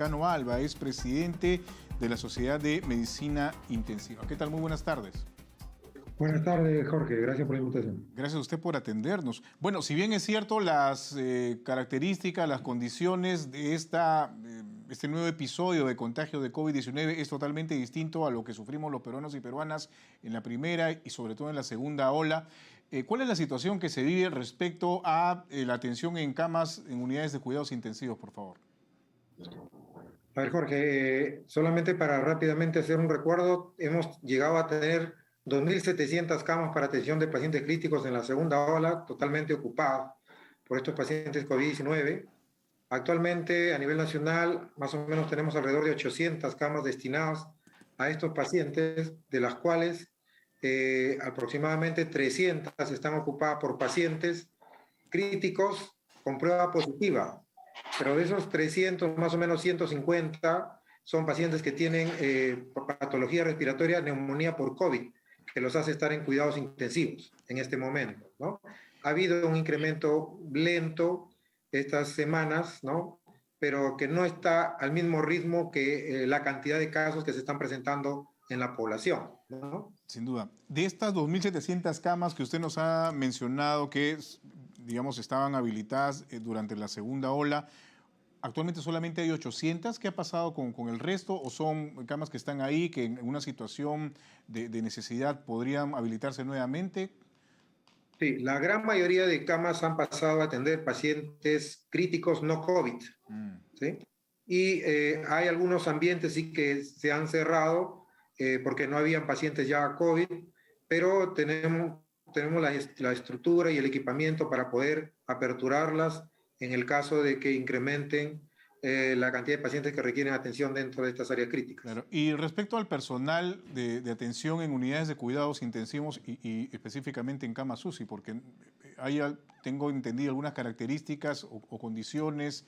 Cano Alba es presidente de la Sociedad de Medicina Intensiva. ¿Qué tal? Muy buenas tardes. Buenas tardes, Jorge. Gracias por la invitación. Gracias a usted por atendernos. Bueno, si bien es cierto, las características, las condiciones de este nuevo episodio de contagio de COVID-19 es totalmente distinto a lo que sufrimos los peruanos y peruanas en la primera y sobre todo en la segunda ola. ¿Cuál es la situación que se vive respecto a la atención en camas en unidades de cuidados intensivos, por favor? A ver, Jorge, solamente para rápidamente hacer un recuerdo, hemos llegado a tener 2.700 camas para atención de pacientes críticos en la segunda ola, totalmente ocupadas por estos pacientes COVID-19. Actualmente, a nivel nacional, más o menos tenemos alrededor de 800 camas destinadas a estos pacientes, de las cuales aproximadamente 300 están ocupadas por pacientes críticos con prueba positiva. Pero de esos 300, más o menos 150 son pacientes que tienen patología respiratoria, neumonía por COVID, que los hace estar en cuidados intensivos en este momento, ¿no? Ha habido un incremento lento estas semanas, ¿no? Pero que no está al mismo ritmo que la cantidad de casos que se están presentando en la población, ¿no? Sin duda. De estas 2.700 camas que usted nos ha mencionado que, digamos, estaban habilitadas durante la segunda ola, actualmente solamente hay 800. ¿Qué ha pasado con el resto? ¿O son camas que están ahí, que en una situación de necesidad podrían habilitarse nuevamente? Sí, la gran mayoría de camas han pasado a atender pacientes críticos no COVID, ¿sí? Y hay algunos ambientes sí que se han cerrado porque no habían pacientes ya COVID, pero tenemos la estructura y el equipamiento para poder aperturarlas en el caso de que incrementen la cantidad de pacientes que requieren atención dentro de estas áreas críticas. Claro. Y respecto al personal de atención en unidades de cuidados intensivos y específicamente en camas UCI, porque tengo entendido algunas características o condiciones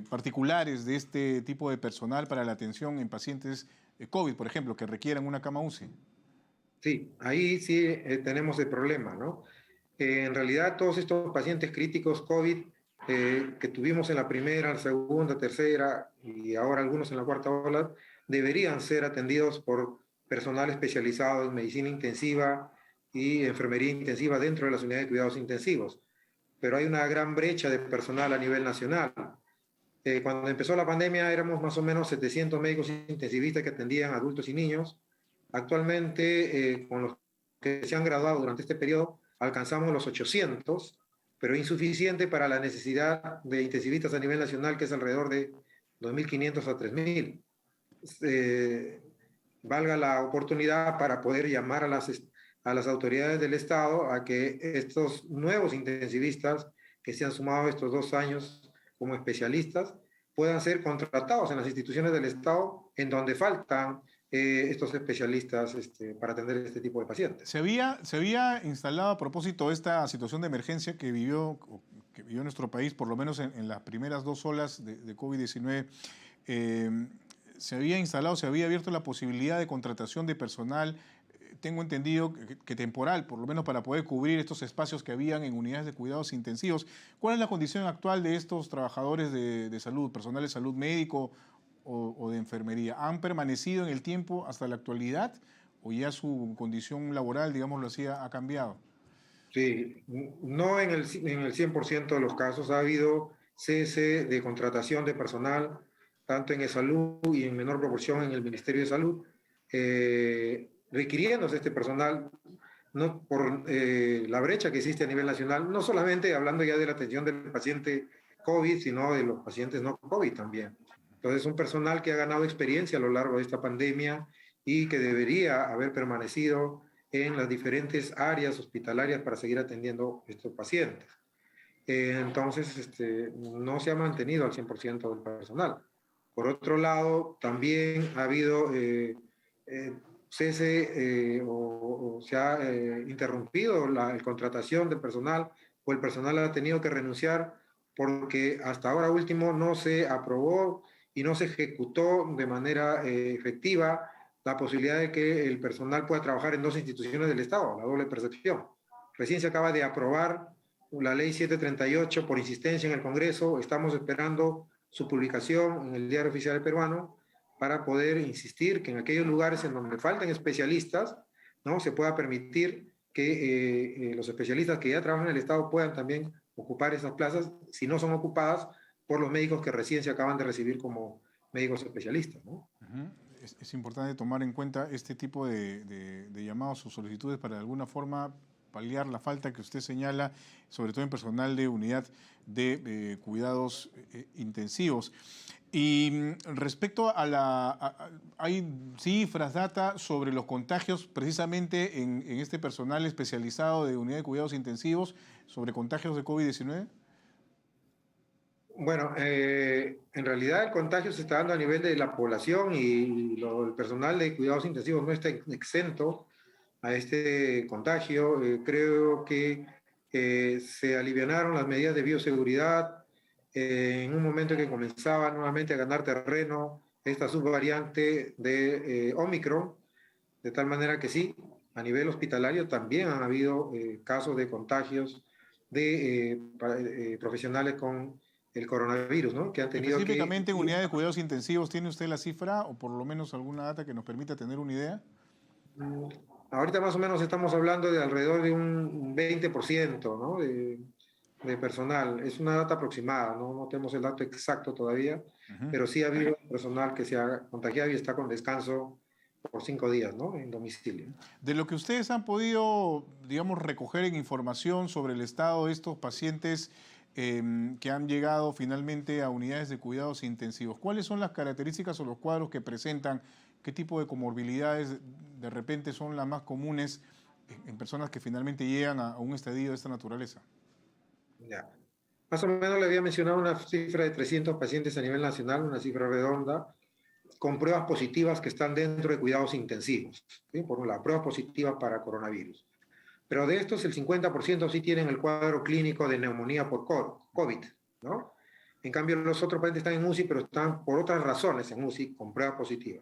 particulares de este tipo de personal para la atención en pacientes COVID, por ejemplo, que requieran una cama UCI. Sí, ahí sí tenemos el problema, ¿no? En realidad, todos estos pacientes críticos COVID que tuvimos en la primera, la segunda, tercera y ahora algunos en la cuarta ola, deberían ser atendidos por personal especializado en medicina intensiva y enfermería intensiva dentro de las unidades de cuidados intensivos. Pero hay una gran brecha de personal a nivel nacional. Cuando empezó la pandemia éramos más o menos 700 médicos intensivistas que atendían adultos y niños. Actualmente, con los que se han graduado durante este periodo, alcanzamos los 800, pero insuficiente para la necesidad de intensivistas a nivel nacional, que es alrededor de 2.500 a 3.000. Valga la oportunidad para poder llamar a las autoridades del Estado a que estos nuevos intensivistas que se han sumado estos 2 años como especialistas puedan ser contratados en las instituciones del Estado en donde faltan estos especialistas para atender este tipo de pacientes. Se había instalado a propósito de esta situación de emergencia que vivió nuestro país, por lo menos en las primeras 2 olas de COVID-19, se había abierto la posibilidad de contratación de personal, tengo entendido que temporal, por lo menos para poder cubrir estos espacios que habían en unidades de cuidados intensivos. ¿Cuál es la condición actual de estos trabajadores de salud, personal de salud médico o de enfermería? ¿Han permanecido en el tiempo hasta la actualidad o ya su condición laboral, digámoslo así, ha cambiado? Sí, no en el 100% de los casos ha habido cese de contratación de personal, tanto en salud y en menor proporción en el Ministerio de Salud, requiriéndose este personal no por la brecha que existe a nivel nacional, no solamente hablando ya de la atención del paciente COVID, sino de los pacientes no COVID también. Entonces, un personal que ha ganado experiencia a lo largo de esta pandemia y que debería haber permanecido en las diferentes áreas hospitalarias para seguir atendiendo a estos pacientes. Entonces, no se ha mantenido al 100% del personal. Por otro lado, también ha habido cese o se ha interrumpido la contratación de personal o el personal ha tenido que renunciar porque hasta ahora último no se aprobó y no se ejecutó de manera efectiva la posibilidad de que el personal pueda trabajar en 2 instituciones del Estado, la doble percepción. Recién se acaba de aprobar la ley 738 por insistencia en el Congreso, estamos esperando su publicación en el Diario Oficial Peruano para poder insistir que en aquellos lugares en donde faltan especialistas, ¿no?, se pueda permitir que los especialistas que ya trabajan en el Estado puedan también ocupar esas plazas, si no son ocupadas por los médicos que recién se acaban de recibir como médicos especialistas, ¿no? Es importante tomar en cuenta este tipo de llamados o solicitudes para de alguna forma paliar la falta que usted señala, sobre todo en personal de unidad de cuidados intensivos. Y respecto a hay cifras, data sobre los contagios precisamente en este personal especializado de unidad de cuidados intensivos, sobre contagios de COVID-19. Bueno, en realidad el contagio se está dando a nivel de la población y el personal de cuidados intensivos no está exento a este contagio. Creo que se alivianaron las medidas de bioseguridad en un momento en que comenzaba nuevamente a ganar terreno esta subvariante de Omicron, de tal manera que sí, a nivel hospitalario también han habido casos de contagios de profesionales con el coronavirus, ¿no?, que han tenido que... Específicamente en unidad de cuidados intensivos, ¿tiene usted la cifra o por lo menos alguna data que nos permita tener una idea? Ahorita más o menos estamos hablando de alrededor de un 20%, ¿no?, de personal. Es una data aproximada, ¿no? No tenemos el dato exacto todavía, pero sí ha habido personal que se ha contagiado y está con descanso por 5 días, ¿no?, en domicilio. De lo que ustedes han podido, digamos, recoger en información sobre el estado de estos pacientes que han llegado finalmente a unidades de cuidados intensivos, ¿cuáles son las características o los cuadros que presentan? ¿Qué tipo de comorbilidades de repente son las más comunes en personas que finalmente llegan a un estadio de esta naturaleza? Ya. Más o menos le había mencionado una cifra de 300 pacientes a nivel nacional, una cifra redonda, con pruebas positivas que están dentro de cuidados intensivos, ¿sí? Por la prueba positiva para coronavirus. Pero de estos, el 50% sí tienen el cuadro clínico de neumonía por COVID, ¿no? En cambio, los otros pacientes están en UCI, pero están por otras razones en UCI con prueba positiva.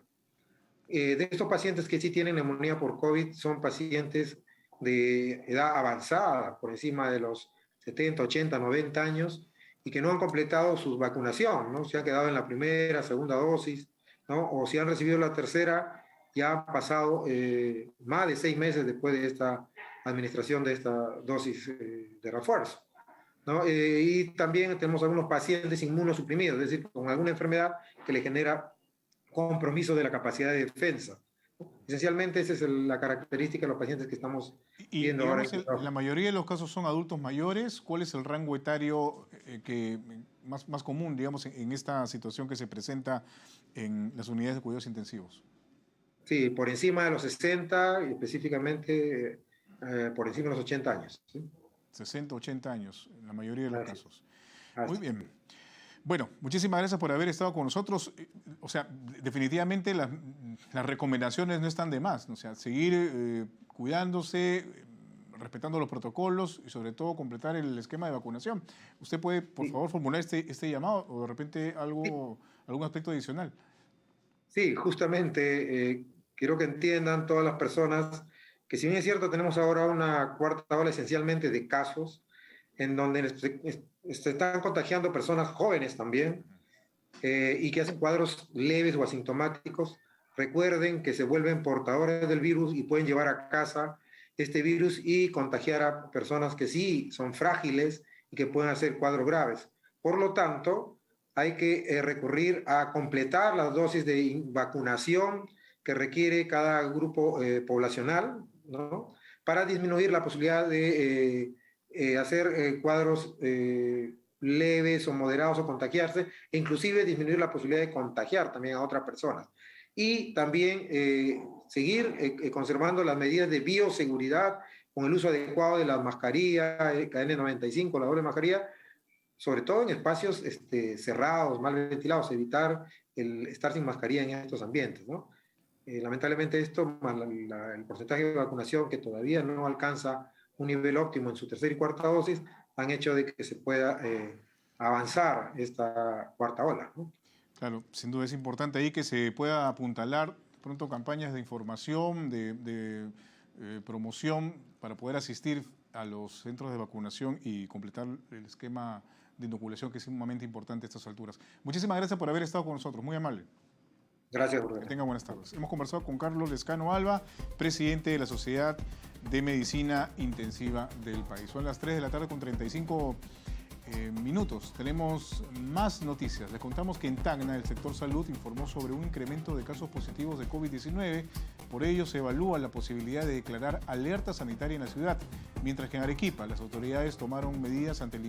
De estos pacientes que sí tienen neumonía por COVID, son pacientes de edad avanzada, por encima de los 70, 80, 90 años, y que no han completado su vacunación, ¿no? Se han quedado en la primera, segunda dosis, ¿no? O si han recibido la tercera, ya han pasado más de 6 meses después de esta administración de esta dosis de refuerzo, ¿no? Y también tenemos algunos pacientes inmunosuprimidos, es decir, con alguna enfermedad que le genera compromiso de la capacidad de defensa. Esencialmente esa es la característica de los pacientes que estamos Y viendo ahora. digamos, la mayoría de los casos son adultos mayores. ¿Cuál es el rango etario más común, digamos, en esta situación que se presenta en las unidades de cuidados intensivos? Sí, por encima de los 60 y específicamente por encima de los 80 años. ¿Sí? 60, 80 años, en la mayoría de los Así, casos. Muy así. bien. Bueno, muchísimas gracias por haber estado con nosotros. O sea, definitivamente las recomendaciones no están de más, ¿no? O sea, seguir cuidándose, respetando los protocolos y sobre todo completar el esquema de vacunación. ¿Usted puede, por favor, formular este llamado o de repente algún aspecto adicional? Sí, justamente quiero que entiendan todas las personas que si bien es cierto tenemos ahora una cuarta ola esencialmente de casos en donde se están contagiando personas jóvenes también, y que hacen cuadros leves o asintomáticos, recuerden que se vuelven portadores del virus y pueden llevar a casa este virus y contagiar a personas que sí son frágiles y que pueden hacer cuadros graves. Por lo tanto, hay que recurrir a completar las dosis de vacunación que requiere cada grupo poblacional, ¿no?, para disminuir la posibilidad de hacer cuadros leves o moderados o contagiarse, e inclusive disminuir la posibilidad de contagiar también a otras personas. Y también seguir conservando las medidas de bioseguridad con el uso adecuado de las mascarillas, KN95, la doble mascarilla, sobre todo en espacios cerrados, mal ventilados, evitar el estar sin mascarilla en estos ambientes, ¿no? Lamentablemente esto, más el porcentaje de vacunación que todavía no alcanza un nivel óptimo en su tercera y cuarta dosis, han hecho de que se pueda avanzar esta cuarta ola, ¿no? Claro, sin duda es importante ahí que se pueda apuntalar pronto campañas de información, de promoción para poder asistir a los centros de vacunación y completar el esquema de inoculación, que es sumamente importante a estas alturas. Muchísimas gracias por haber estado con nosotros, muy amable. Gracias, Jorge. Que tenga buenas tardes. Hemos conversado con Carlos Lezcano Alba, presidente de la Sociedad de Medicina Intensiva del país. Son las 3 de la tarde con 35 minutos. Tenemos más noticias. Les contamos que en Tacna, el sector salud informó sobre un incremento de casos positivos de COVID-19. Por ello, se evalúa la posibilidad de declarar alerta sanitaria en la ciudad. Mientras que en Arequipa, las autoridades tomaron medidas ante el